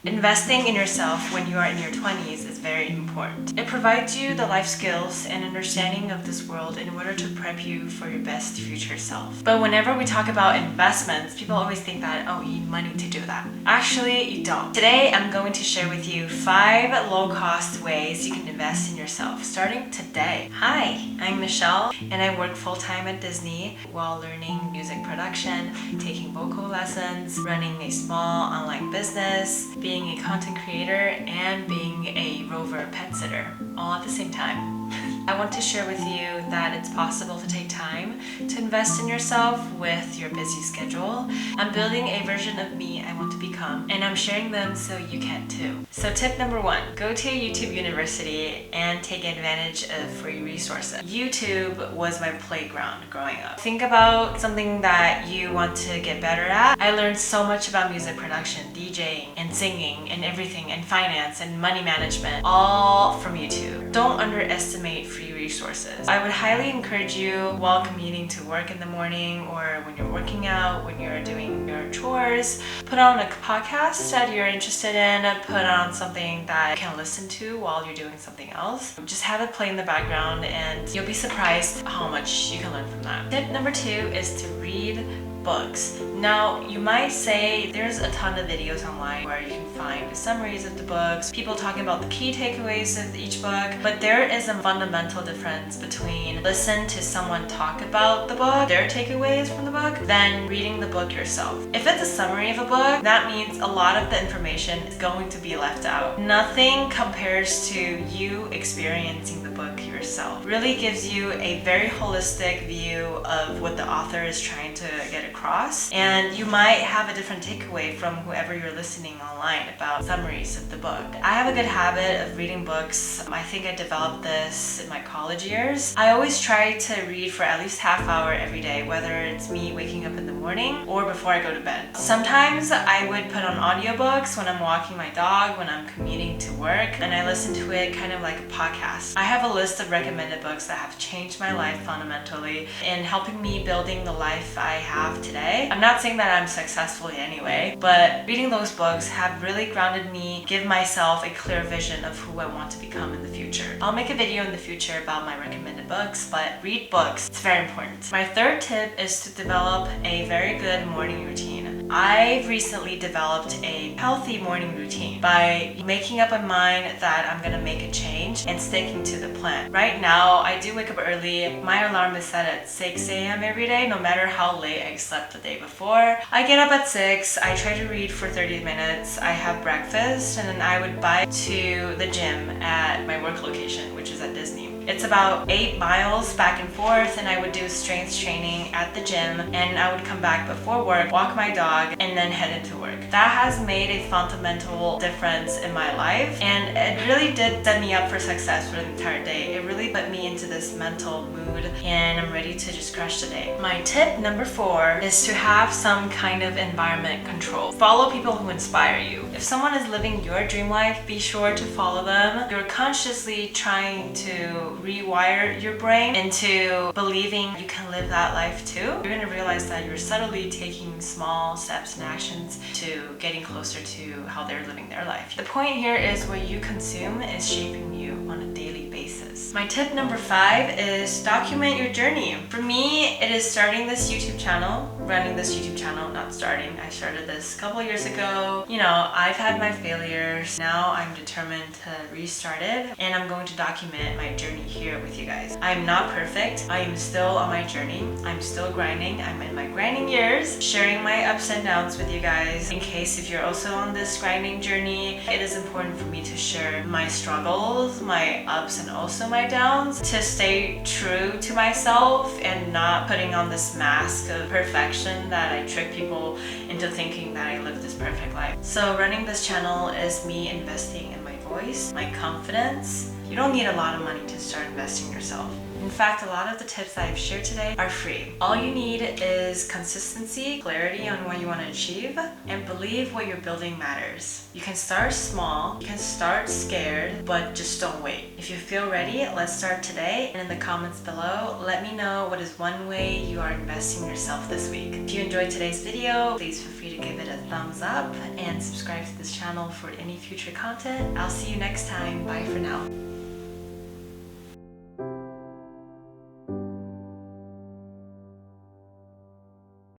Investing in yourself when you are in your 20s is very important. It provides you the life skills and understanding of this world in order to prep you for your best future self. But whenever we talk about investments, people always think that, oh, you need money to do that. Actually, you don't. Today, I'm going to share with you 5 low-cost ways you can invest in yourself, starting today. Hi, I'm Michelle, and I work full-time at Disney while learning music production, taking vocal lessons, running a small online business, being a content creator, and being a rover pet sitter, all at the same time. I want to share with you that it's possible to take time to invest in yourself with your busy schedule. I'm building a version of me I want to become, and I'm sharing them so you can too. So tip number 1, go to a YouTube university and take advantage of free resources. YouTube was my playground growing up. Think about something that you want to get better at. I learned so much about music production, DJing, and singing, and everything, and finance, and money management, all from YouTube. Don't underestimate free resources. I would highly encourage you while commuting to work in the morning, or when you're working out, when you're doing your chores, put on a podcast that you're interested in, put on something that you can listen to while you're doing something else. Just have it play in the background and you'll be surprised how much you can learn from that. Tip number 2 is to read books. Now, you might say there's a ton of videos online where you can find summaries of the books, people talking about the key takeaways of each book, but there is a fundamental difference between listen to someone talk about the book, their takeaways from the book, than reading the book yourself. If it's a summary of a book, that means a lot of the information is going to be left out. Nothing compares to you experiencing the book yourself. Really gives you a very holistic view of what the author is trying to get across, and you might have a different takeaway from whoever you're listening online about summaries of the book. I have a good habit of reading books. I think I developed this in my college years. I always try to read for at least half hour every day, whether it's me waking up in the morning or before I go to bed. Sometimes I would put on audiobooks when I'm walking my dog, when I'm commuting to work, and I listen to it kind of like a podcast. I have a list of recommended books that have changed my life fundamentally in helping me building the life I have today. I'm not saying that I'm successful in any way, but reading those books have really grounded me, give myself a clear vision of who I want to become in the future. I'll make a video in the future about my recommended books, but read books. It's very important. My 3rd tip is to develop a very good morning routine. I've recently developed a healthy morning routine by making up my mind that I'm gonna make a change and sticking to the plan. Right now, I do wake up early. My alarm is set at 6 a.m. every day, no matter how late I slept the day before. I get up at 6, I try to read for 30 minutes, I have breakfast, and then I would bike to the gym at my work location, which is at Disney. It's about 8 miles back and forth, and I would do strength training at the gym, and I would come back before work, walk my dog, and then head into work. That has made a fundamental difference in my life, and it really did set me up for success for the entire day. It really put me into this mental mood, and I'm ready to just crush the day. My tip number 4 is to have some kind of environment control. Follow people who inspire you. If someone is living your dream life, be sure to follow them. You're consciously trying to rewire your brain into believing you can live that life too. You're going to realize that you're subtly taking small steps and actions to getting closer to how they're living their life. The point here is what you consume is shaping you on a daily basis. My tip number 5 is document your journey. For me, it is starting this YouTube channel, running this YouTube channel, not starting. I started this a couple years ago. You know, I've had my failures. Now I'm determined to restart it, and I'm going to document my journey here with you guys. I'm not perfect. I am still on my journey. I'm still grinding. I'm in my grinding years, sharing my ups and downs with you guys. In case if you're also on this grinding journey, it is important for me to share my struggles, my ups, and also my downs, to stay true to myself and not putting on this mask of perfection that I trick people into thinking that I live this perfect life. So running this channel is me investing in my voice, my confidence. You don't need a lot of money to start investing in yourself. In fact, a lot of the tips that I've shared today are free. All you need is consistency, clarity on what you want to achieve, and believe what you're building matters. You can start small, you can start scared, but just don't wait. If you feel ready, let's start today. And in the comments below, let me know what is one way you are investing in yourself this week. If you enjoyed today's video, please feel free to give it a thumbs up and subscribe to this channel for any future content. I'll see you next time. Bye for now.